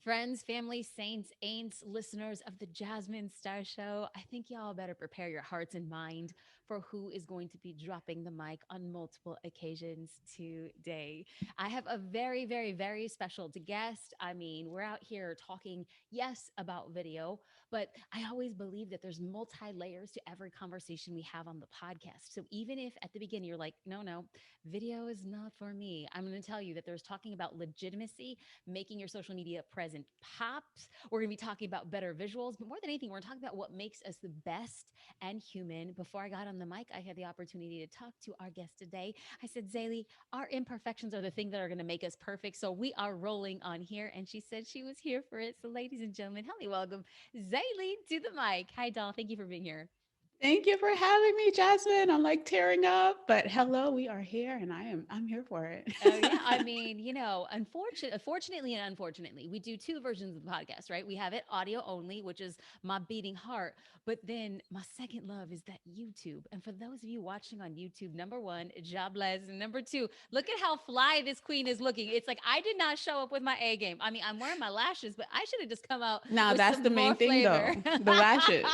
Friends, family, saints, ain'ts, listeners of the Jasmine Star Show, I think y'all better prepare your hearts and mind for who is going to be dropping the mic on multiple occasions today. I have a very, very, very special guest. I mean, we're out here talking, yes, about video, but I always believe that there's multi layers to every conversation we have on the podcast. So even if at the beginning you're like, no, no, video is not for me, I'm going to tell you that there's talking about legitimacy, making your social media present pops. We're going to be talking about better visuals, but more than anything, we're talking about what makes us the best and human. Before I got on the mic, I had the opportunity to talk to our guest today. I said, XayLi, our imperfections are the thing that are going to make us perfect. So we are rolling on here. And she said she was here for it. So, ladies and gentlemen, hello, welcome XayLi to the mic. Hi, doll. Thank you for being here. Thank you for having me, Jasmine. I'm like tearing up, but hello, we are here and I'm here for it. Oh yeah, I mean, fortunately and unfortunately, we do two versions of the podcast, right? We have it audio only, which is my beating heart, but then my second love is that YouTube. And for those of you watching on YouTube, number one, jobless, and number two, look at how fly this queen is looking. It's like I did not show up with my A game. I mean, I'm wearing my lashes, but I should have just come out Now with that's the some more main thing flavor. though, the lashes.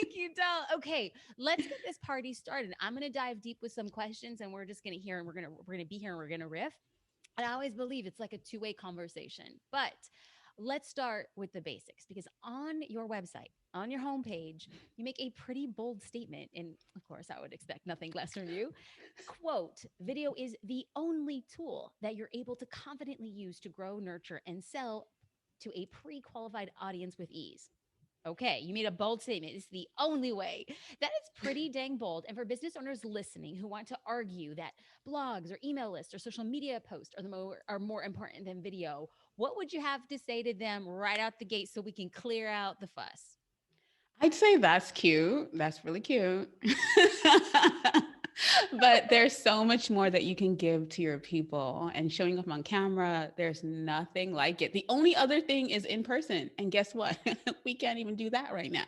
Thank you, doll. Okay, let's get this party started. I'm gonna dive deep with some questions, and we're just gonna hear, and we're gonna be here, and we're gonna riff. And I always believe it's like a two-way conversation. But let's start with the basics because on your website, on your homepage, you make a pretty bold statement. And of course, I would expect nothing less from you. Quote, video is the only tool that you're able to confidently use to grow, nurture, and sell to a pre qualified audience with ease. Okay, you made a bold statement. It's the only way. That is pretty dang bold. And for business owners listening who want to argue that blogs or email lists or social media posts are more important than video, what would you have to say to them right out the gate so we can clear out the fuss? I'd say that's cute. That's really cute. But there's so much more that you can give to your people and showing up on camera. There's nothing like it. The only other thing is in person. And guess what? We can't even do that right now.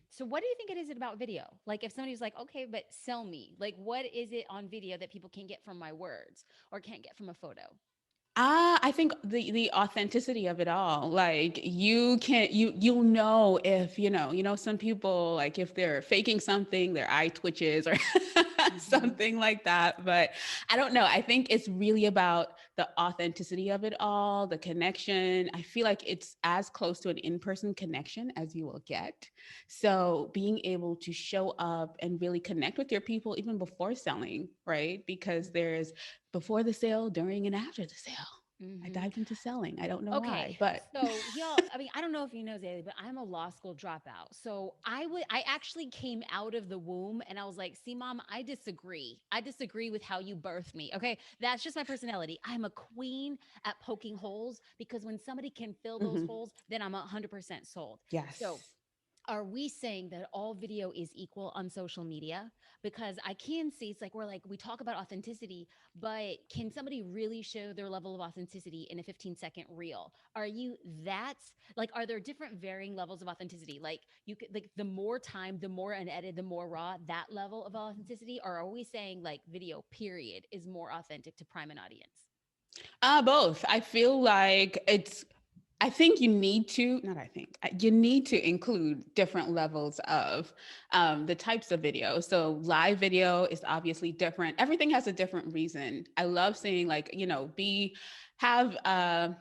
So, what do you think it is about video? Like, if somebody's like, okay, but sell me, like, what is it on video that people can get from my words or can't get from a photo? I think the authenticity of it all. Like you can you'll know if some people like if they're faking something, their eye twitches or Mhm. something like that. But I don't know. I think it's really about the authenticity of it all, the connection. I feel like it's as close to an in-person connection as you will get. So being able to show up and really connect with your people even before selling, right? Because there's before the sale, during, and after the sale. I Mhm. dived into selling. I don't know why, Okay, but so y'all, I mean, I don't know if you know Zaylee, but I'm a law school dropout. So I actually came out of the womb and I was like, see, mom, I disagree. I disagree with how you birthed me. Okay, that's just my personality. I'm a queen at poking holes because when somebody can fill those mhm, holes, then I'm 100% sold. So yes. are we saying that all video is equal on social media? Because I can see it's like we talk about authenticity, but can somebody really show their level of authenticity in a 15-second reel? Are you that like are there different varying levels of authenticity? Like you could like the more time, the more unedited, the more raw, that level of authenticity? Or are we saying like video period is more authentic to prime an audience? Both. I feel like I think you need to, not I think, you need to include different levels of the types of video. So live video is obviously different. Everything has a different reason. I love seeing like, have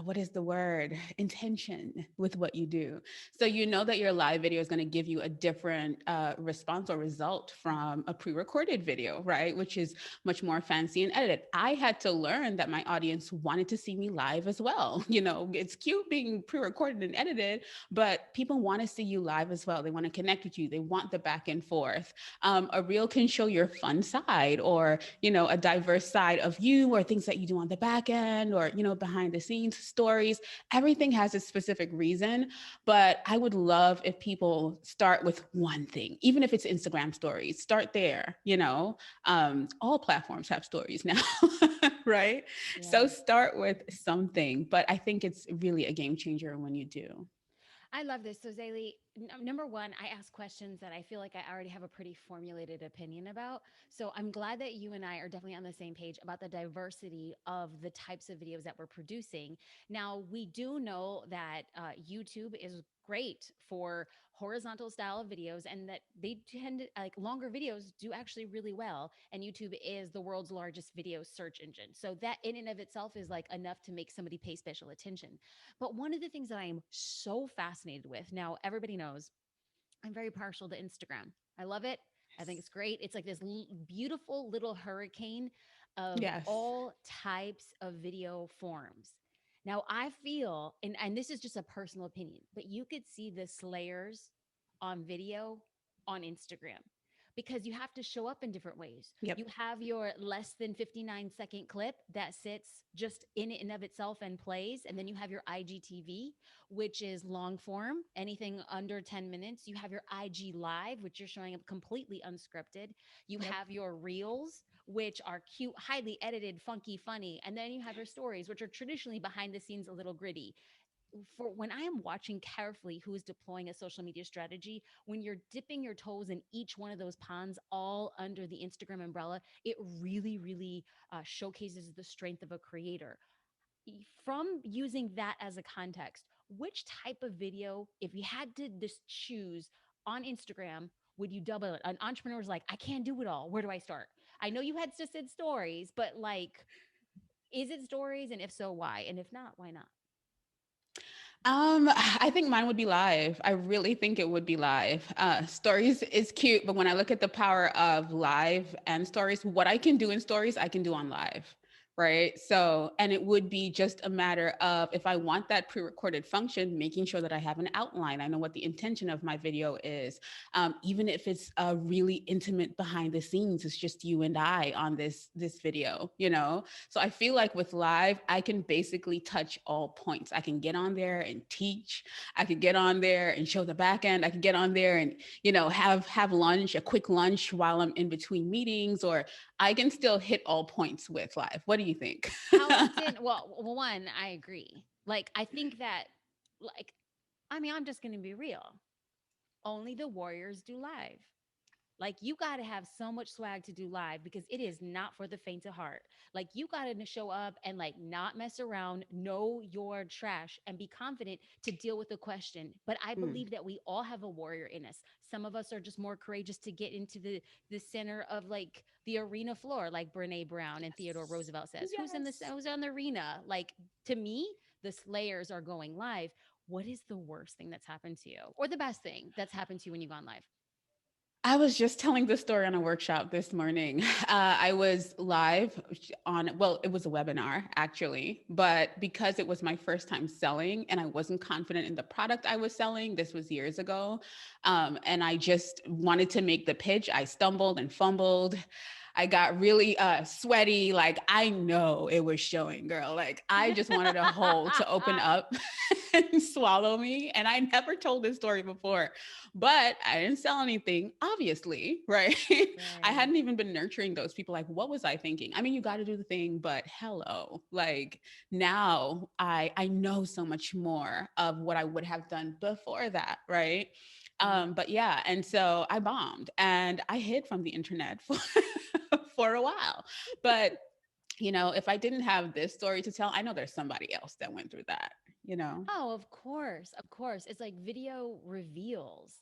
what is the word intention with what you do, so you know that your live video is going to give you a different response or result from a pre-recorded video, right, which is much more fancy and edited. I had to learn that my audience wanted to see me live as well. It's cute being pre-recorded and edited, but people want to see you live as well. They want to connect with you. They want the back and forth. A reel can show your fun side, or a diverse side of you, or things that you do on the back end, or behind the scenes stories. Everything has a specific reason, but I would love if people start with one thing, even if it's Instagram stories. Start there. All platforms have stories now. Right, Yeah. so start with something, but I think it's really a game changer when you do. I love this. So, Zaylee, number one, I ask questions that I feel like I already have a pretty formulated opinion about. So, I'm glad that you and I are definitely on the same page about the diversity of the types of videos that we're producing. Now, we do know that YouTube is great for horizontal style of videos and that they tend to like longer videos do actually really well, and YouTube is the world's largest video search engine, so that in and of itself is like enough to make somebody pay special attention. But one of the things that I am so fascinated with now, everybody knows I'm very partial to Instagram. I love it. I think it's great. It's like this beautiful little hurricane of Yes. all types of video forms. Now, I feel, and this is just a personal opinion, but you could see the slayers on video on Instagram because you have to show up in different ways. Yep. You have your less than 59-second clip that sits just in and of itself and plays. And then you have your IGTV, which is long form, anything under 10 minutes. You have your IG Live, which you're showing up completely unscripted. You Yep. have your Reels, which are cute, highly edited, funky, funny. And then you have your stories, which are traditionally behind the scenes, a little gritty. For when I am watching carefully who is deploying a social media strategy, when you're dipping your toes in each one of those ponds, all under the Instagram umbrella, it really, really showcases the strength of a creator. From using that as a context, which type of video, if you had to just choose on Instagram, would you double it? An entrepreneur's like, I can't do it all. Where do I start? I know you had just said stories, but like, is it stories? And if so, why? And if not, why not? I think mine would be live. I really think it would be live. Stories is cute, but when I look at the power of live and stories, what I can do in stories, I can do on live. Right. So, and it would be just a matter of if I want that pre recorded function, making sure that I have an outline. I know what the intention of my video is. Even if it's a really intimate behind the scenes, it's just you and I on this video, you know? So I feel like with live, I can basically touch all points. I can get on there and teach. I could get on there and show the back end. I could get on there and, have lunch, a quick lunch while I'm in between meetings, or I can still hit all points with live. What do you think? How often? Well, one, I agree. Like, I think that, like, I mean, I'm just going to be real. Only the Warriors do live. Like you got to have so much swag to do live because it is not for the faint of heart. Like you got to show up and like not mess around, know your trash and be confident to deal with the question. But I Mm, believe that we all have a warrior in us. Some of us are just more courageous to get into the center of like the arena floor, like Brene Brown and Theodore yes. Roosevelt says. Yes. Who's on the arena? Like to me, the slayers are going live. What is the worst thing that's happened to you? Or the best thing that's happened to you when you've gone live? I was just telling the story on a workshop this morning. I was live well, it was a webinar actually, but because it was my first time selling and I wasn't confident in the product I was selling, this was years ago, and I just wanted to make the pitch. I stumbled and fumbled. I got really sweaty. Like, I know it was showing, girl. Like, I just wanted a hole to open up and swallow me. And I never told this story before, but I didn't sell anything, obviously, right? I Right. hadn't even been nurturing those people. Like, what was I thinking? I mean, you got to do the thing, but hello, like now I know so much more of what I would have done before that, right? Mhm. But yeah, and so I bombed and I hid from the internet for for a while. But if I didn't have this story to tell, I know there's somebody else that went through that, you know? Oh, of course. Of course. It's like video reveals.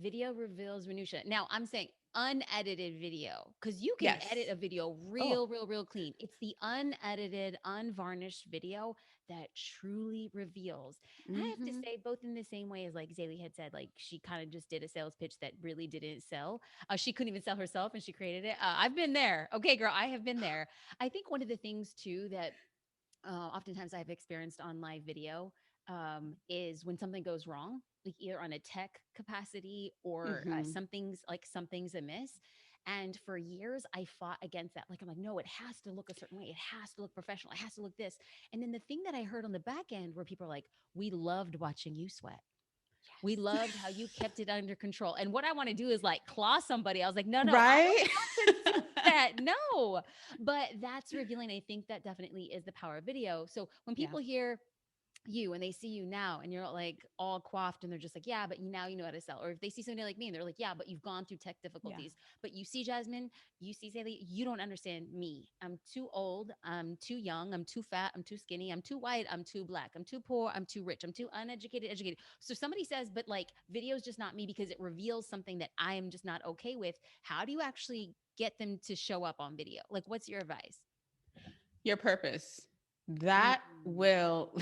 Video reveals minutia. Now, I'm saying unedited video because you can edit Yes. a video Oh. real, real, real clean. It's the unedited, unvarnished video that truly reveals. And I have to Hmm. say, both in the same way as like Zaylee had said, like she kind of just did a sales pitch that really didn't sell. She couldn't even sell herself and she created it. I've been there. Okay, girl, I have been there. I think one of the things too that oftentimes I've experienced on live video is when something goes wrong, like either on a tech capacity or Hmm. something's amiss. And for years, I fought against that. Like, I'm like, no, it has to look a certain way. It has to look professional. It has to look this. And then the thing that I heard on the back end where people are like, we loved watching you sweat. We Yes. loved how you kept it under control. And what I want to do is like claw somebody. I was like, no, no, I Right? don't want to do that. No. But that's revealing. I think that definitely is the power of video. So when Yeah. people hear you and they see you now and you're like all coiffed and they're just like, yeah, but now you know how to sell. Or if they see somebody like me and they're like, yeah, but you've gone through tech Yeah. difficulties. But you see, Jasmine, you see, Sally, you don't understand me. I'm too old. I'm too young. I'm too fat. I'm too skinny. I'm too white. I'm too black. I'm too poor. I'm too rich. I'm too uneducated, educated. So somebody says, but like video is just not me because it reveals something that I am just not okay with. How do you actually get them to show up on video? Like, what's your advice? Your purpose. That Mm, will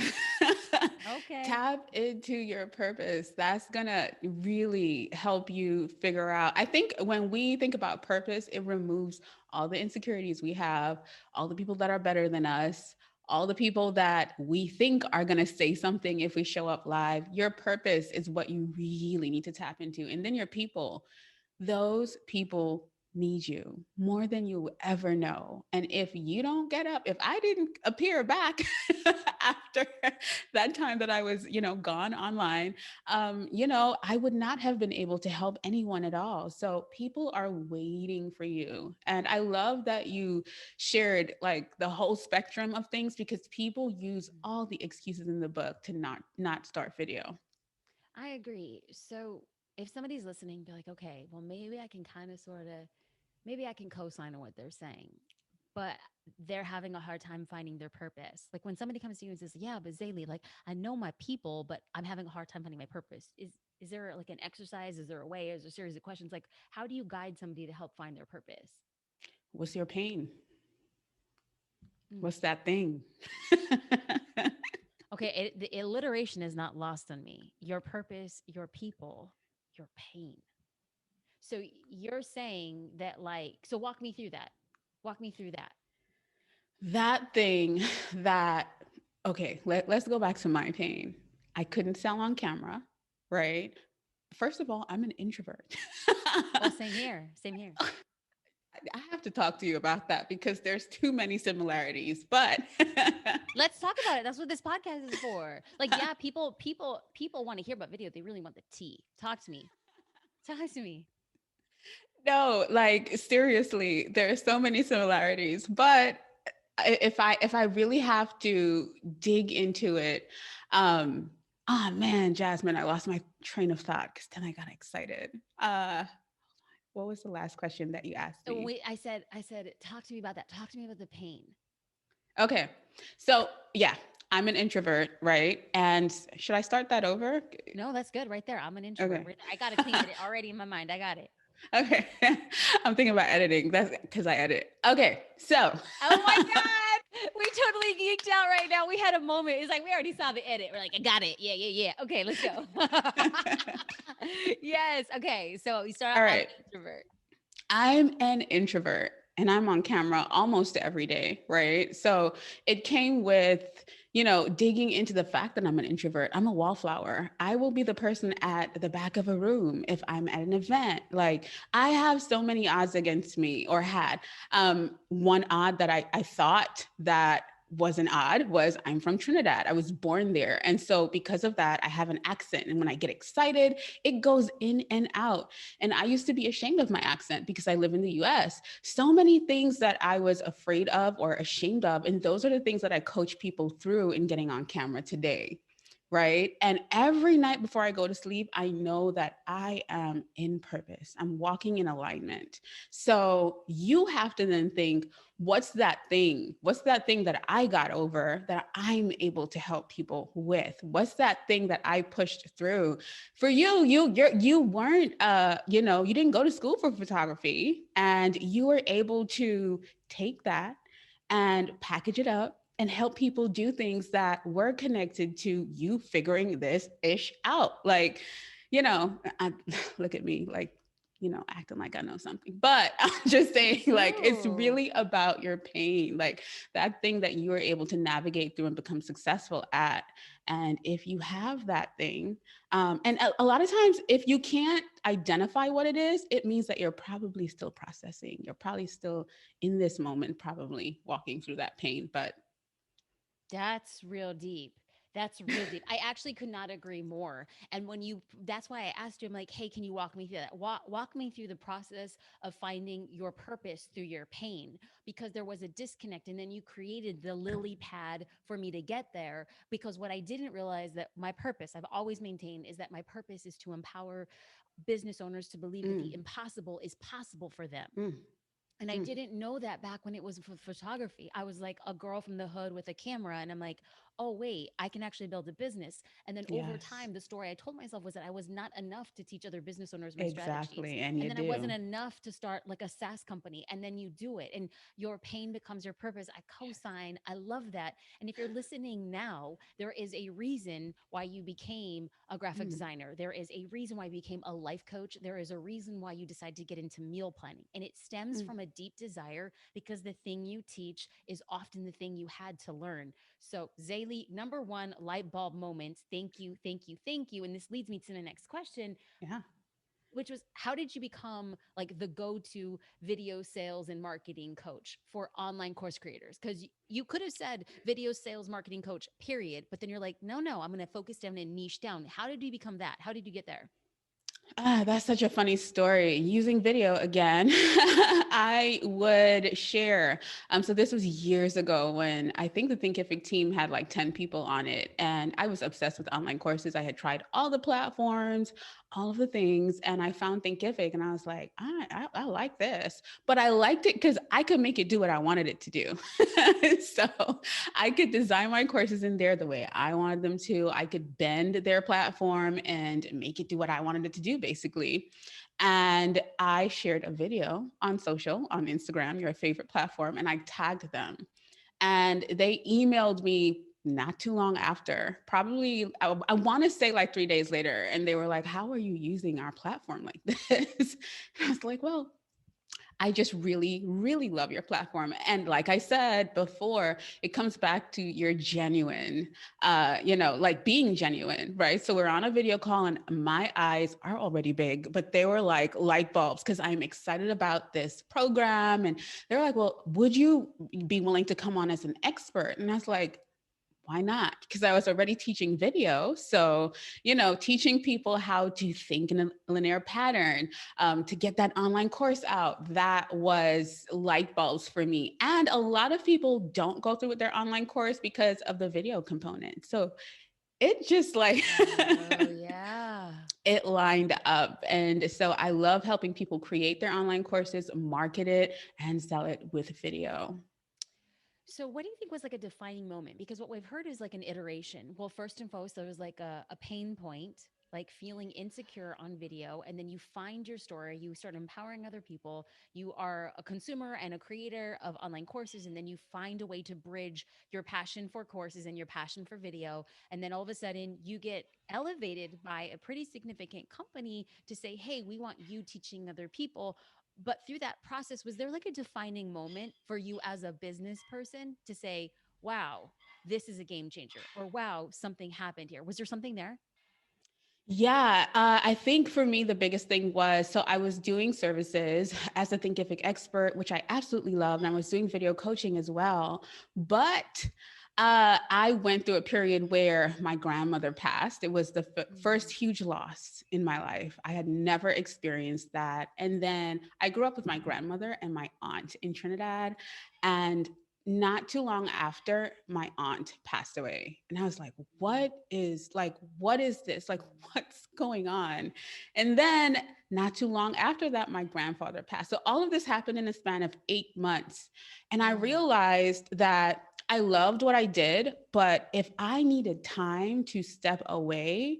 okay. tap into your purpose. That's gonna really help you figure out. I think when we think about purpose, it removes all the insecurities we have, all the people that are better than us, all the people that we think are gonna say something if we show up live. Your purpose is what you really need to tap into. And then your people, those people need you more than you ever know. And if you don't get up, if I didn't appear back after that time that I was, gone online, I would not have been able to help anyone at all. So people are waiting for you. And I love that you shared like the whole spectrum of things because people use all the excuses in the book to not start video. I agree. So if somebody's listening, be like, okay, well, maybe I can kind of sort of, maybe I can co sign on what they're saying, but they're having a hard time finding their purpose. Like when somebody comes to you and says, yeah, but Zaylee, like I know my people, but I'm having a hard time finding my purpose. Is there like an exercise? Is there a way? Is there a series of questions? Like, how do you guide somebody to help find their purpose? What's your pain? Mm. What's that thing? Okay, the alliteration is not lost on me. Your purpose, your people, your pain. So you're saying that, like, so walk me through that. Walk me through that. That thing that, okay, let's go back to my pain. I couldn't sell on camera, right? First of all, I'm an introvert. Oh, same here. Same here. I have to talk to you about that because there's too many similarities. But Let's talk about it. That's what this podcast is for. Like, yeah, people want to hear about video. They really want the tea. Talk to me. Talk to me. no, like seriously, there are so many similarities. But if I really have to dig into it, oh man, Jasmine, I lost my train of thought because then I got excited. What was the last question that you asked me? Wait, I said, talk to me about that. Talk to me about the pain. Okay. So, yeah, I'm an introvert, right? And should I start that over? No, that's good right there. I'm an introvert. Okay. Right there. I got a clean edit already in my mind. I got it. Okay. I'm thinking about editing. That's because I edit. Okay. So, Oh my God. We totally geeked out right now. We had a moment. It's like we already saw the edit. We're like, I got it. Yeah, yeah, yeah. Okay, let's go. Yes. Okay. So we start all off, I'm right. an introvert. I'm an introvert and I'm on camera almost every day, right? So it came with, digging into the fact that I'm an introvert. I'm a wallflower. I will be the person at the back of a room if I'm at an event. Like I have so many odds against me or had. One odd that I thought that was an odd was I'm from Trinidad. I was born there. And so because of that, I have an accent. And when I get excited, it goes in and out. And I used to be ashamed of my accent because I live in the US. So many things that I was afraid of or ashamed of. And those are the things that I coach people through in getting on camera today. Right. And every night before I go to sleep, I know that I am in purpose. I'm walking in alignment. So you have to then think, what's that thing? What's that thing that I got over that I'm able to help people with? What's that thing that I pushed through? For you weren't you didn't go to school for photography and you were able to take that and package it up and help people do things that were connected to you figuring this ish out. Like, I look at me like, acting like I know something. But I'm just You saying, like, it's do. really about your pain, like that thing that you were able to navigate through and become successful at. And if you have that thing, and a lot of times, if you can't identify what it is, it means that you're probably still processing. You're probably still in this moment, probably walking through that pain. But That's real deep. That's real deep. I actually could not agree more. And when you, that's why I asked you, I'm like, hey, can you walk me through that? Walk me through the process of finding your purpose through your pain, because there was a disconnect. And then you created the lily pad for me to get there. Because what I didn't realize, that my purpose, I've always maintained, is that my purpose is to empower business owners to believe that the Mm, impossible is possible for them. mm, And I mm. didn't know that back when it was for photography. I was like a girl from the hood with a camera. And I'm like, oh, wait, I can actually build a business. And then over Yes, time, the story I told myself was that I was not enough to teach other business owners my strategies. exactly. And And you then I wasn't do. enough to start like a SaaS company. And then you do it, and your pain becomes your purpose. I co sign. I love that. And if you're listening now, there is a reason why you became a graphic Mm, designer. There is a reason why you became a life coach. There is a reason why you decided to get into meal planning. And it stems mm. from a deep desire, because the thing you teach is often the thing you had to learn. So, XayLi, number one, light bulb moments. Thank you, thank you, thank you. And this leads me to the next question, Yeah. which was, how did you become like the go-to video sales and marketing coach for online course creators? Because you could have said video sales marketing coach, period. But then you're like, no, no, I'm going to focus down and niche down. How did you become that? How did you get there? Ah, that's such a funny story. Using video again, I would share. So this was years ago when I think the Thinkific team had like 10 people on it. And I was obsessed with online courses. I had tried all the platforms, all of the things, and I found Thinkific and I was like, I like this. But I liked it because I could make it do what I wanted it to do. So I could design my courses in there the way I wanted them to. I could bend their platform and make it do what I wanted it to do, basically. And I shared a video on social, on Instagram, your favorite platform, and I tagged them. And they emailed me not too long after, probably, I want to say like 3 days later. And they were like, how are you using our platform like this? And I was like, well, I just really, really love your platform. And like I said before, it comes back to your genuine, like being genuine, right? So we're on a video call and my eyes are already big, but they were like light bulbs because I'm excited about this program. And they're like, well, would you be willing to come on as an expert? And I was like, why not? Because I was already teaching video. So, teaching people how to think in a linear pattern, to get that online course out, that was light bulbs for me. And a lot of people don't go through with their online course because of the video component. So it just like, Oh, yeah. it lined up. And so I love helping people create their online courses, market it, and sell it with video. So, what do you think was like a defining moment? Because what we've heard is like an iteration. Well, first and foremost, there was like a pain point, like feeling insecure on video. And then you find your story, you start empowering other people. You are a consumer and a creator of online courses. And then you find a way to bridge your passion for courses and your passion for video. And then all of a sudden, you get elevated by a pretty significant company to say, hey, we want you teaching other people. But through that process, was there like a defining moment for you as a business person to say, wow, this is a game changer, or wow, something happened here? Was there something there? Yeah, I think for me, the biggest thing was so I was doing services as a Thinkific expert, which I absolutely loved. And I was doing video coaching as well. But I went through a period where my grandmother passed. It was the first Mm, huge loss in my life. I had never experienced that. And then I grew up with my grandmother and my aunt in Trinidad. And not too long after, my aunt passed away. And I was like, mm, what is this? Like, what's going on? And then not too long after that, my grandfather passed. So all of this happened in a span of 8 months. And I oh, realized that I loved what I did, but if I needed time to step away,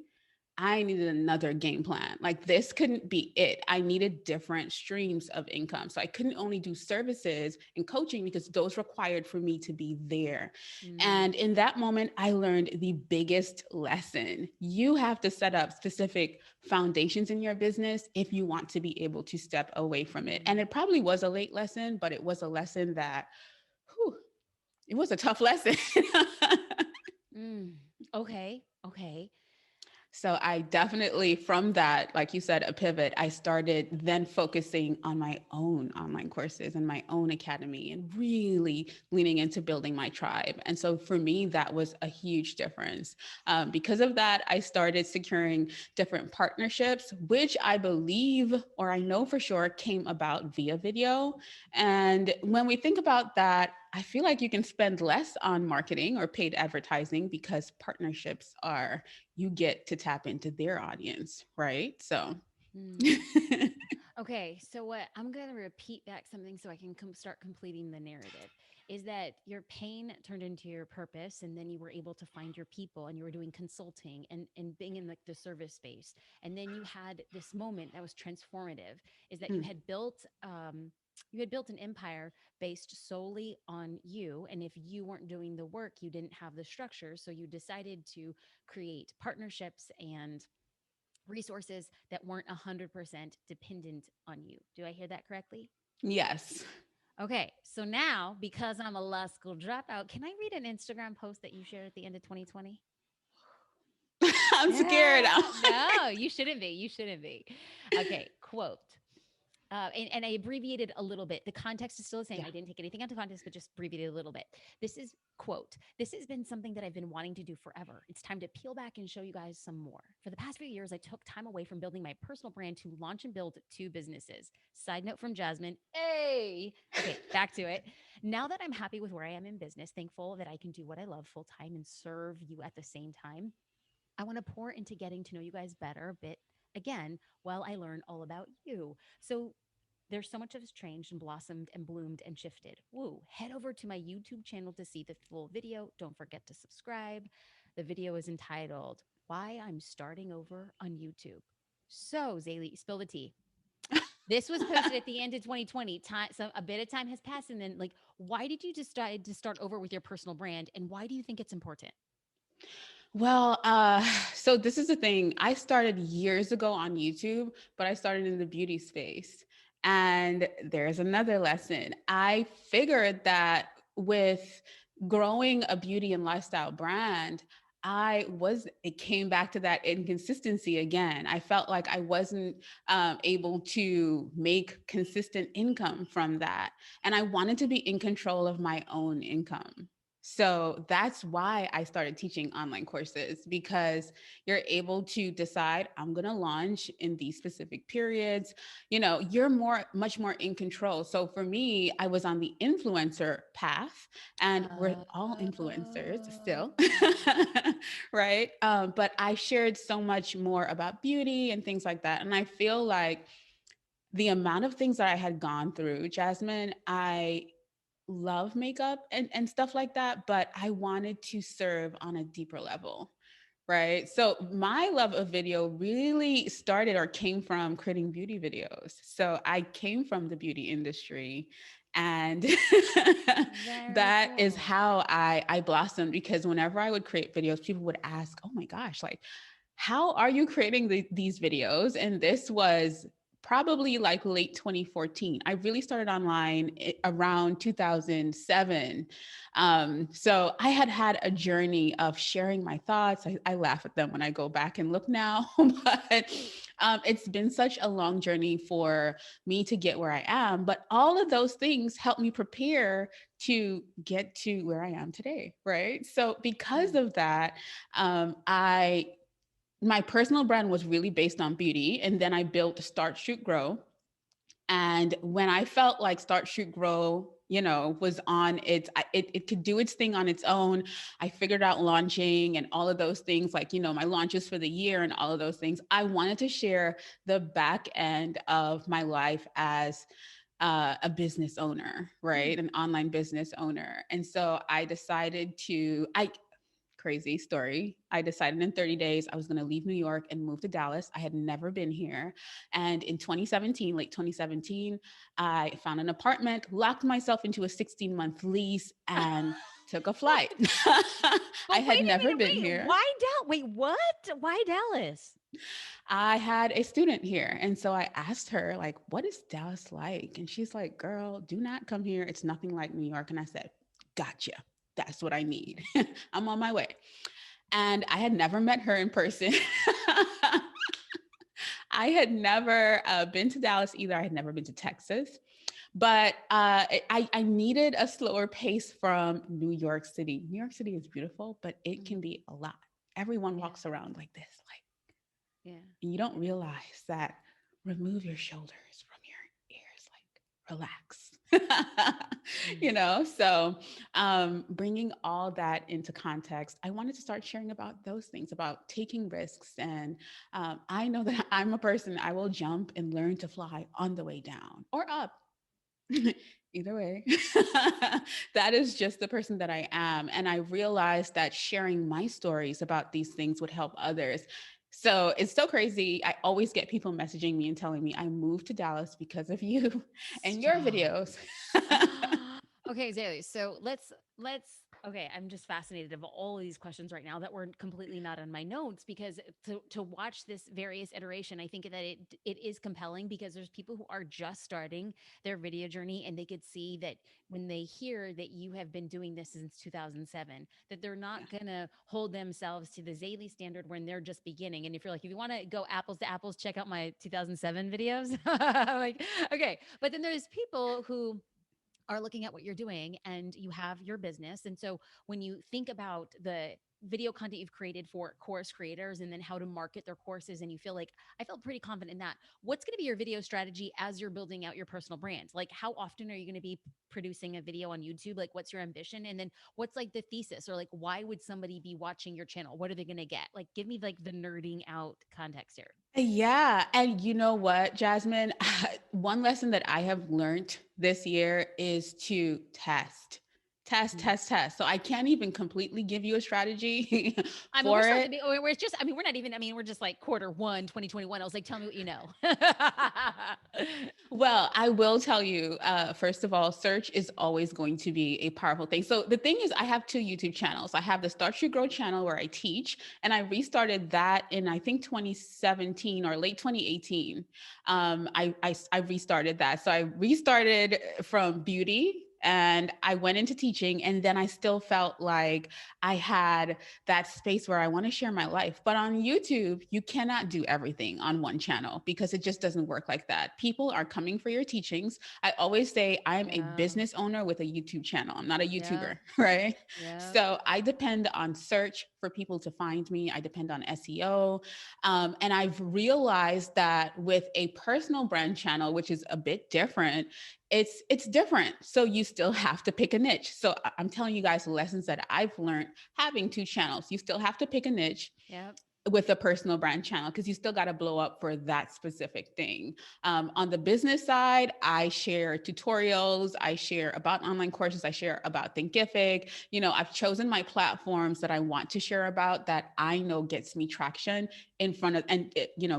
I needed another game plan. Like this couldn't be it. I needed different streams of income. So I couldn't only do services and coaching because those required for me to be there. mm, And in that moment, I learned the biggest lesson. You have to set up specific foundations in your business if you want to be able to step away from it. mm, And it probably was a late lesson, but it was a lesson that, whew, it was a tough lesson. mm. Okay, okay. So I definitely, from that, like you said, a pivot, I started then focusing on my own online courses and my own academy and really leaning into building my tribe. And so for me, that was a huge difference. Because of that, I started securing different partnerships, which I believe, or I know for sure, came about via video. And when we think about that, I feel like you can spend less on marketing or paid advertising because partnerships are, you get to tap into their audience, right? So, Hmm. Okay, so what I'm going to repeat back something so I can start completing the narrative is that your pain turned into your purpose, and then you were able to find your people, and you were doing consulting and being in the service space. And then you had this moment that was transformative, is that you had built an empire based solely on you. And if you weren't doing the work, you didn't have the structure. So you decided to create partnerships and resources that weren't 100% dependent on you. Do I hear that correctly? yes. Okay, so now because I'm a law school dropout, can I read an Instagram post that you shared at the end of 2020? I'm scared. No, you shouldn't be. You shouldn't be. Okay, quote. And I abbreviated a little bit. The context is still the same. Yeah. I didn't take anything out of context, but just abbreviated a little bit. This is quote. This has been something that I've been wanting to do forever. It's time to peel back and show you guys some more. For the past few years, I took time away from building my personal brand to launch and build two businesses. Side note from Jasmine. Hey. Okay, back to it. Now that I'm happy with where I am in business, thankful that I can do what I love full time and serve you at the same time, I want to pour into getting to know you guys better a bit again while I learn all about you. So there's so much that's changed and blossomed and bloomed and shifted. Woo. Head over to my YouTube channel to see the full video. Don't forget to subscribe. The video is entitled Why I'm Starting Over on YouTube. So, Zayli, spill the tea. This was posted at the end of 2020. Time, so a bit of time has passed, and then why did you decide to start over with your personal brand, and why do you think it's important? Well, so this is the thing. I started years ago on YouTube, but I started in the beauty space. And there's another lesson. I figured that with growing a beauty and lifestyle brand, it came back to that inconsistency again. I felt like I wasn't able to make consistent income from that. And I wanted to be in control of my own income. So that's why I started teaching online courses, because you're able to decide, I'm going to launch in these specific periods. You're much more in control. So for me, I was on the influencer path, and we're all influencers still, Oh. right? But I shared so much more about beauty and things like that. And I feel like the amount of things that I had gone through, Jasmine, I love makeup and stuff like that, but I wanted to serve on a deeper level. Right. So my love of video really started or came from creating beauty videos. So I came from the beauty industry, and Very that is cool. how I blossomed, because whenever I would create videos, people would ask, "Oh my gosh, like how are you creating these videos?" And this was probably like late 2014. I really started online around 2007. So I had a journey of sharing my thoughts. I laugh at them when I go back and look now, but it's been such a long journey for me to get where I am. But all of those things helped me prepare to get to where I am today, right? So because Hmm. of that, I my personal brand was really based on beauty, and then I built Start Shoot Grow. And when I felt like Start Shoot Grow, was on it could do its thing on its own, I figured out launching and all of those things, like, my launches for the year and all of those things. I wanted to share the back end of my life as a business owner, Hmm. right? An online business owner. And so I decided to, I crazy story. I decided in 30 days I was going to leave New York and move to Dallas. I had never been here. And in 2017, late 2017, I found an apartment, locked myself into a 16-month lease, and took a flight. I But wait had a never minute, been wait. here. Why Dallas? Wait, what? Why Dallas? I had a student here. And so I asked her, like, what is Dallas like? And she's like, girl, do not come here. It's nothing like New York. And I said, gotcha. That's what I need. I'm on my way. And I had never met her in person. I had never been to Dallas either. I had never been to Texas, but I needed a slower pace from New York City. New York City is beautiful, but it can Mhm. be a lot. Everyone Yeah. walks around like this, like, Yeah. and you don't realize that. Remove your shoulders from your ears, like relax. Mm. So bringing all that into context, I wanted to start sharing about those things, about taking risks. And I know that I'm a person, I will jump and learn to fly on the way down or up. Either way. That is just the person that I am. And I realized that sharing my stories about these things would help others. So it's so crazy. I always get people messaging me and telling me I moved to Dallas because of you and your Stop. videos. Okay, Zayli. So let's okay, I'm just fascinated of all of these questions right now that were completely not on my notes because to watch this various iteration, I think that it is compelling because there's people who are just starting their video journey and they could see that when they hear that you have been doing this since 2007, that they're Yeah. not gonna hold themselves to the Zayli standard when they're just beginning. And if you're like, if you want to go apples to apples, check out my 2007 videos. Like, okay, but then there's people who are looking at what you're doing and you have your business. And so when you think about the video content you've created for course creators and then how to market their courses, and you feel like, I felt pretty confident in that. What's going to be your video strategy as you're building out your personal brand? Like, how often are you going to be producing a video on YouTube? Like, what's your ambition? And then what's like the thesis, or like, why would somebody be watching your channel? What are they going to get? Like, give me like the nerding out context here. Yeah. And you know what, Jasmine? One lesson that I have learned this year is to test. Test, Mm. test, test. So I can't even completely give you a strategy I mean, we're for still at the it. we're just, I mean, we're not even, I mean, we're just like quarter 1, 2021. I was like, tell me what you know. Well, I will tell you, first of all, search is always going to be a powerful thing. So the thing is, I have two YouTube channels. I have the Start Your Grow channel where I teach, and I restarted that in, I think, 2017 or late 2018. I restarted that. So I restarted from beauty and I went into teaching, and then I still felt like I had that space where I want to share my life. But on YouTube, you cannot do everything on one channel because it just doesn't work like that. People are coming for your teachings. I always say I'm a Yeah. business owner with a YouTube channel. I'm not a Yep. YouTuber, right? Yep. So I depend on search for people to find me. I depend on SEO. And I've realized that with a personal brand channel, which is a bit different, it's different. So you still have to pick a niche. So I'm telling you guys lessons that I've learned having two channels. You still have to pick a niche Yep. with a personal brand channel because you still got to blow up for that specific thing. On the business side, I share tutorials, I share about online courses, I share about Thinkific. I've chosen my platforms that I want to share about that I know gets me traction in front of, and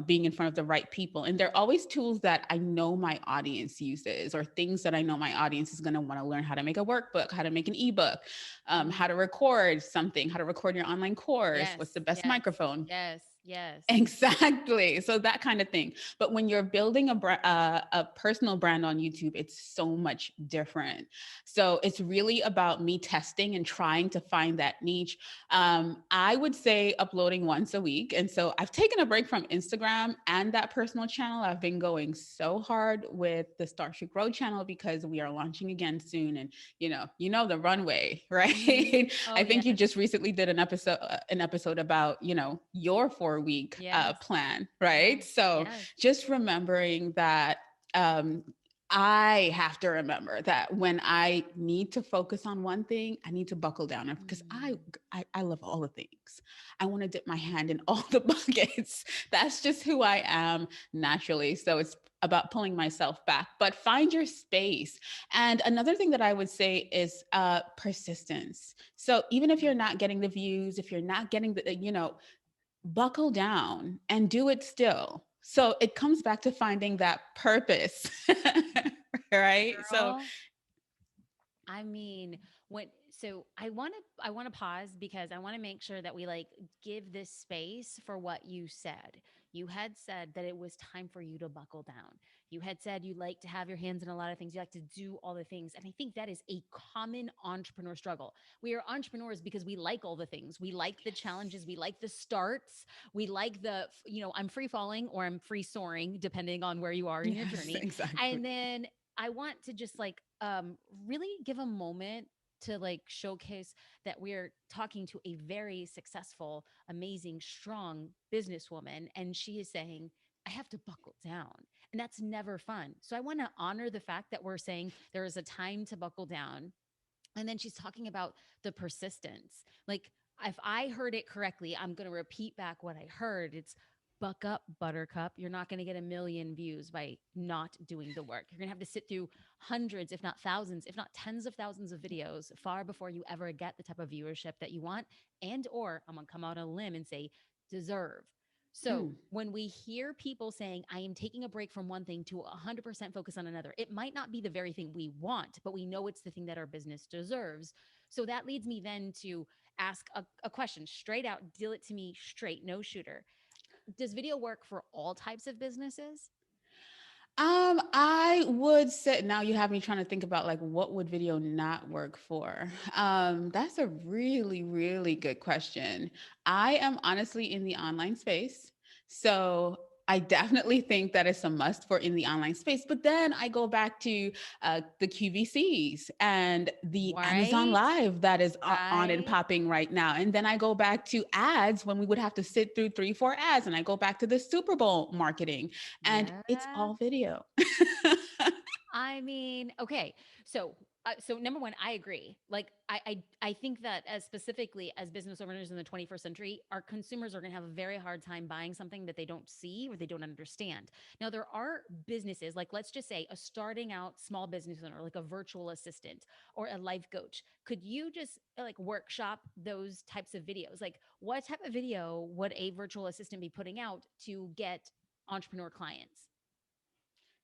being in front of the right people. And they're always tools that I know my audience uses, or things that I know my audience is going to want to learn: how to make a workbook, how to make an ebook, how Mm. to record something, how to record your online course, Yes. what's the best Yes. microphone. Yes. Yes. Exactly. So that kind of thing. But when you're building a personal brand on YouTube, it's so much different. So it's really about me testing and trying to find that niche. I would say uploading once a week. And so I've taken a break from Instagram and that personal channel. I've been going so hard with the Starship Road channel because we are launching again soon. And the runway, Hmm. right? Oh, I think you yes. just recently did an episode about your 4 week Yes. plan, Yes. right? So Yes. just remembering that. um, I have to remember that when I need to focus on one thing, I need to buckle down, because I, Mm. I love all the things. I want to dip my hand in all the buckets. That's just who I am naturally. So it's about pulling myself back, but find your space. And another thing that I would say is persistence. So even if you're not getting the views, if you're not getting buckle down and do it still. So it comes back to finding that purpose, right? So Girl, I mean, when so I want to pause because I want to make sure that we like give this space for what you said. You had said that it was time for you to buckle down. You had said you like to have your hands in a lot of things. You like to do all the things. And I think that is a common entrepreneur struggle. We are entrepreneurs because we like all the things. We like the challenges. We like the starts. We like I'm free falling or I'm free soaring, depending on where you are in your Yes, journey. exactly. And then I want to just really give a moment to like showcase that we're talking to a very successful, amazing, strong businesswoman. And she is saying, I have to buckle down. And that's never fun. So I want to honor the fact that we're saying there is a time to buckle down. And then she's talking about the persistence. Like, if I heard it correctly, I'm going to repeat back what I heard. It's buck up, Buttercup. You're not going to get a million views by not doing the work. You're going to have to sit through hundreds, if not thousands, if not tens of thousands of videos far before you ever get the type of viewership that you want. And, or I'm going to come out on a limb and say, deserve. So Mm, when we hear people saying, I am taking a break from one thing to 100% focus on another, it might not be the very thing we want, but we know it's the thing that our business deserves. So that leads me then to ask a question straight out, deal it to me straight, no shooter. Does video work for all types of businesses? I would say now you have me trying to think about like what would video not work for. That's a really, really good question. I am honestly in the online space, so I definitely think that it's a must for in the online space. But then I go back to the QVCs and the Amazon Right? Live that is on and Right? popping right now. And then I go back to ads when we would have to sit through 3, 4 ads, and I go back to the Super Bowl marketing and it's Yeah. all video. I mean, okay. So number one, I agree. Like, I think that as specifically as business owners in the 21st century, our consumers are going to have a very hard time buying something that they don't see or they don't understand. Now, there are businesses, like let's just say a starting out small business owner, like a virtual assistant or a life coach. Could you just like workshop those types of videos? Like, what type of video would a virtual assistant be putting out to get entrepreneur clients?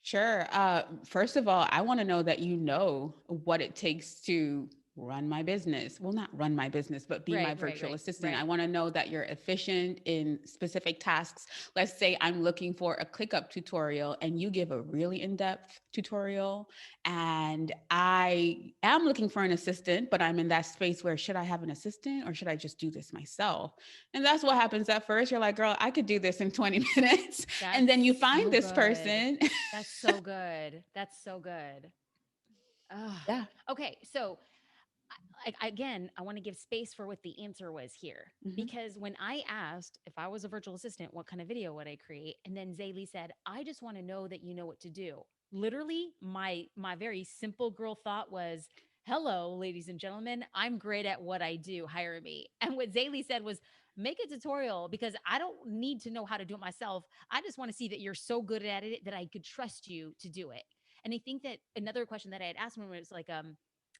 Sure. First of all, I want to know that you know what it takes to run my business. Well, not run my business, but be my Right, right, virtual right, assistant. I right. want to know that you're efficient in specific tasks. Let's say I'm looking for a ClickUp tutorial and you give a really in depth tutorial. And I am looking for an assistant, but I'm in that space where should I have an assistant or should I just do this myself? And that's what happens at first. You're like, girl, I could do this in 20 minutes. And That's then you find so this good. person. That's so good. That's so good. Ugh. Yeah. Okay, so again, I want to give space for what the answer was here. Mhm. Because when I asked if I was a virtual assistant, what kind of video would I create? And then XayLi said, I just want to know that you know what to do. Literally, my very simple girl thought was, hello, ladies and gentlemen, I'm great at what I do. Hire me. And what XayLi said was, make a tutorial because I don't need to know how to do it myself. I just want to see that you're so good at it that I could trust you to do it. And I think that another question that I had asked when was like, a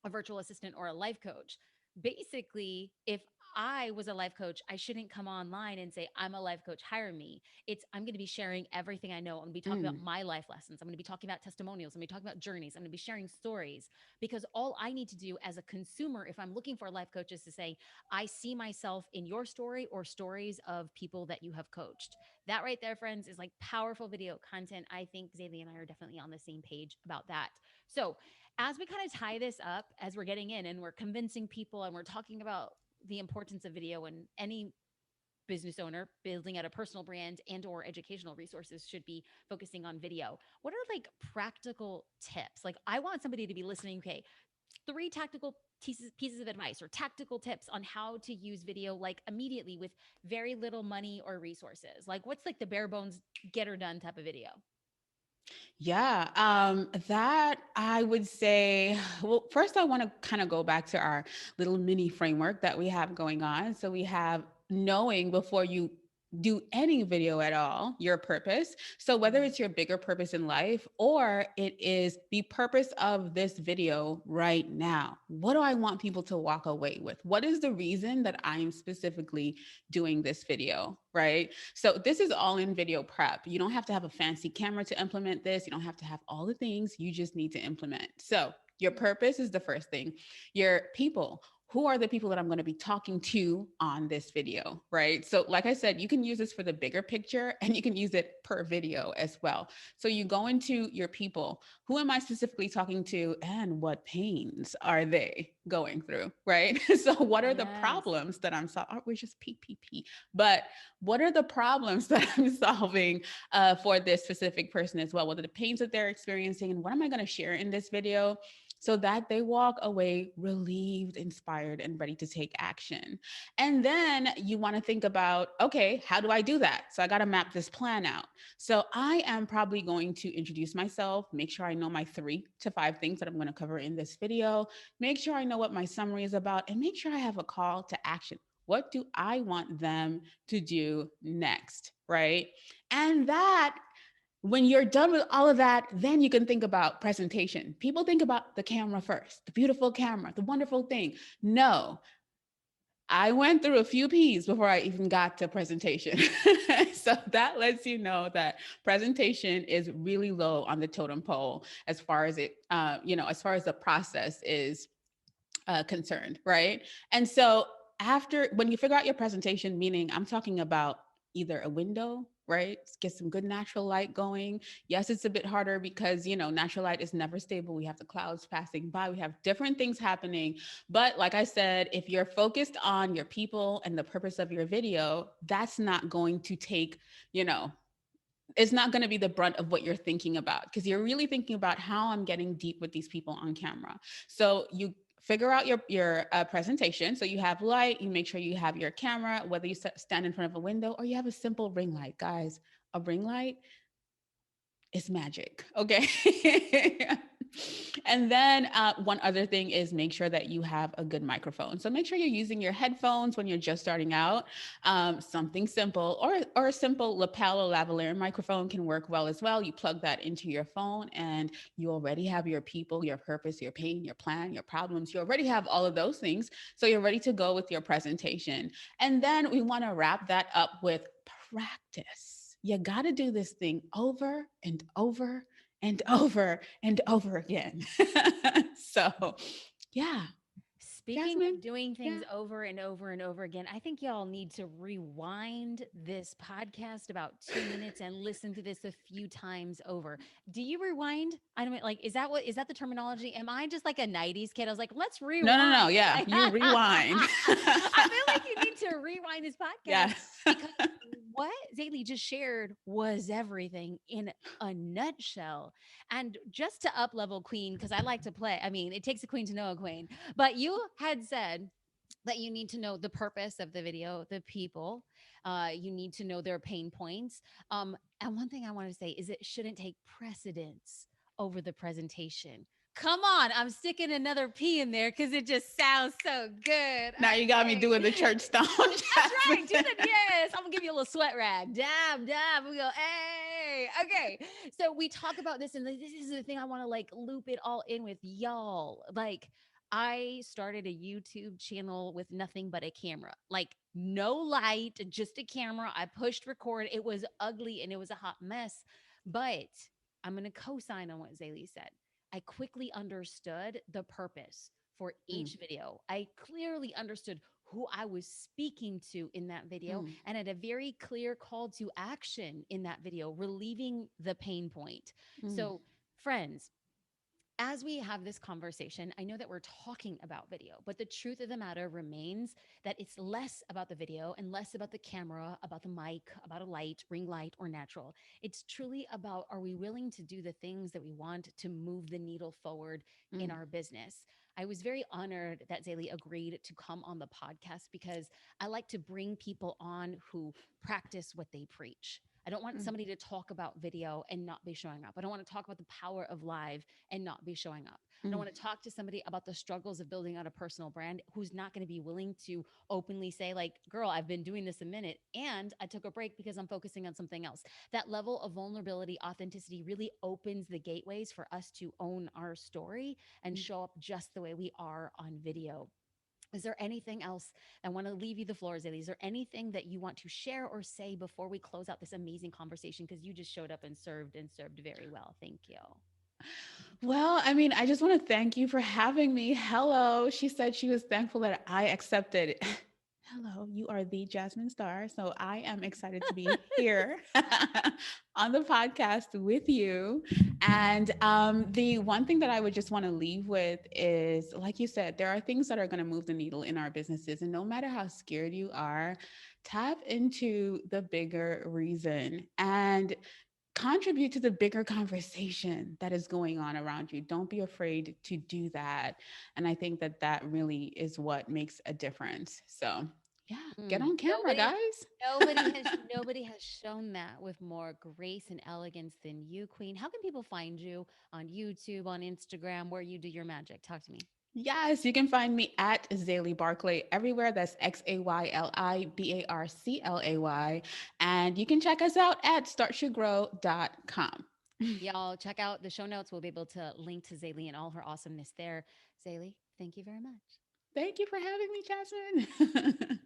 virtual assistant or a life coach. Basically, if I was a life coach, I shouldn't come online and say, I'm a life coach, hire me. It's, I'm going to be sharing everything I know. I'm going to be talking about Mm. my life lessons. I'm going to be talking about testimonials. I'm going to be talking about journeys. I'm going to be sharing stories because all I need to do as a consumer, if I'm looking for a life coach, is to say, I see myself in your story or stories of people that you have coached. That right there, friends, is like powerful video content. I think XayLi and I are definitely on the same page about that. So, as we kind of tie this up as we're getting in and we're convincing people and we're talking about the importance of video and any business owner building out a personal brand and or educational resources should be focusing on video, what are like practical tips? Like, I want somebody to be listening, okay, three tactical pieces of advice or tactical tips on how to use video like immediately with very little money or resources. Like, what's like the bare bones get her done type of video? Yeah, that I would say, well, first I want to kind of go back to our little mini framework that we have going on. So we have knowing before you do any video at all, your purpose. So whether Mm. it's your bigger purpose in life or it is the purpose of this video right now, what do I want people to walk away with? What is the reason that I am specifically doing this video, right? So this is all in video prep. You don't have to have a fancy camera to implement this. You don't have to have all the things. You just need to implement. So your purpose is the first thing. Your people. who are the people that I'm going to be talking to on this video, right? So, like I said, you can use this for the bigger picture and you can use it per video as well. So, you go into your people. Who am I specifically talking to and what pains are they going through, right? So, what are the Yes. problems that I'm solving? We're just PPP, but what are the problems that I'm solving for this specific person as well? What are the pains that they're experiencing and what am I going to share in this video? So that they walk away relieved, inspired, and ready to take action. And then you want to think about, okay, how do I do that? So I got to map this plan out. So I am probably going to introduce myself, make sure I know my 3 to 5 things that I'm going to cover in this video, make sure I know what my summary is about, and make sure I have a call to action. What do I want them to do next? Right. And that when you're done with all of that, then you can think about presentation. People think about the camera first, the beautiful camera, the wonderful thing. No, I went through a few P's before I even got to presentation. So that lets you know that presentation is really low on the totem pole as far as as far as the process is concerned, right? And so after when you figure out your presentation, meaning I'm talking about either a window, right? Get some good natural light going. Yes, it's a bit harder because natural light is never stable. We have the clouds passing by. We have different things happening. But like I said, if you're focused on your people and the purpose of your video, that's not going to take, you know, it's not going to be the brunt of what you're thinking about because you're really thinking about how I'm getting deep with these people on camera. So you figure out your presentation. So you have light, you make sure you have your camera, whether you stand in front of a window or you have a simple ring light. Guys, a ring light is magic. Okay. And then one other thing is make sure that you have a good microphone. So make sure you're using your headphones when you're just starting out. Something simple or a simple lapel or lavalier microphone can work well as well. You plug that into your phone and you already have your people, your purpose, your pain, your plan, your problems. You already have all of those things. So you're ready to go with your presentation. And then we want to wrap that up with practice. You got to do this thing over and over and over and over again. So, yeah, Speaking Jasmine, of doing yeah. things over and over and over again, I think y'all need to rewind this podcast about 2 minutes and listen to this a few times over. Do you rewind? I don't like, is that the terminology? Am I just like a 90s kid? I was like, let's No, no, rewind. no. Yeah, Like, you rewind. I feel like you need to rewind this podcast Yeah. because what Zaylee just shared was everything in a nutshell. And just to up level Queen, because I like to play, I mean, it takes a queen to know a queen. But you had said that you need to know the purpose of the video, the people. You need to know their pain points. And one thing I want to say is it shouldn't take precedence over the presentation. Come on, I'm sticking another P in there because it just sounds so good. Now you got me Okay. doing the church stomp, That's right. Do Jasmine. the yes. I'm gonna give you a little sweat rag. Dab, dab. We go, hey. Okay. So we talk about this, and this is the thing I want to like loop it all in with y'all. Like, I started a YouTube channel with nothing but a camera, like no light, just a camera. I pushed record. It was ugly and it was a hot mess. But I'm gonna co-sign on what Zaylee said. I quickly understood the purpose for Mm, each video. I clearly understood who I was speaking to in that video mm, and had a very clear call to action in that video, relieving the pain point. mm, So, friends, as we have this conversation, I know that we're talking about video, but the truth of the matter remains that it's less about the video and less about the camera, about the mic, about a light, ring light, or natural. It's truly about are we willing to do the things that we want to move the needle forward in mm, our business? I was very honored that Zaylee agreed to come on the podcast because I like to bring people on who practice what they preach. I don't want mm, somebody to talk about video and not be showing up. I don't want to talk about the power of live and not be showing up. I don't mm, want to talk to somebody about the struggles of building out a personal brand who's not going to be willing to openly say, like, girl, I've been doing this a minute and I took a break because I'm focusing on something else. That level of vulnerability, authenticity really opens the gateways for us to own our story and mm. show up just the way we are on video. Is there anything else? I want to leave you the floor, Zaylee. Is there anything that you want to share or say before we close out this amazing conversation? Because you just showed up and served very well. Thank you. Well, I mean, I just want to thank you for having me. Hello. She said she was thankful that I accepted. Hello, you are the Jasmine Star. So I am excited to be here on the podcast with you. And the one thing that I would just want to leave with is, like you said, there are things that are going to move the needle in our businesses. And no matter how scared you are, tap into the bigger reason. And contribute to the bigger conversation that is going on around you. Don't be afraid to do that. And I think that that really is what makes a difference. So, yeah, get Mm. on camera, guys. Nobody has shown that with more grace and elegance than you, Queen. How can people find you on YouTube, on Instagram, where you do your magic? Talk to me. Yes, you can find me at XayLi Barclay everywhere. That's XayLi Barclay. And you can check us out at startyourgrow.com. Y'all check out the show notes. We'll be able to link to Zaylee and all her awesomeness there. Zaylee, thank you very much. Thank you for having me, Jasmine.